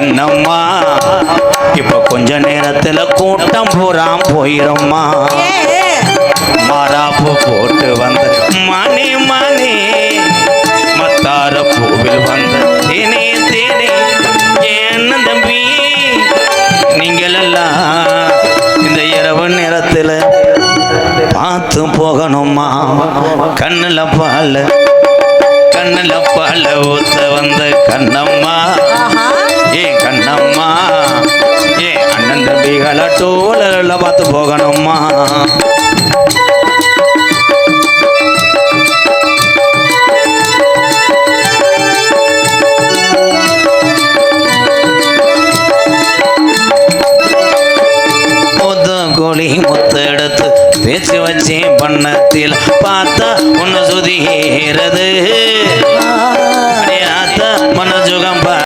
கண்ணம்மா இப்ப கொஞ்ச நேரத்துல கூட்டம் பூராம் போயிரும்மா. மாறாப்பு போட்டு வந்த மணி மணி மத்தார பூவில் வந்த தேனே தேனே என்ன தம்பி நீங்களெல்லாம் இந்த இரவு நேரத்தில் பார்த்து போகணுமா. கண்ணில் பால் ஊத்த வந்த கண்ணம்மா ஏ கண்ணம்மா ஏ அண்ணன் தம்பிகளை டூலர்ல பார்த்து போகணுமா. கோழி முத்தெடுத்து பேச்சு வச்சேன் பண்ணத்தில் பார்த்தா ஒன்று சுதிகிறது.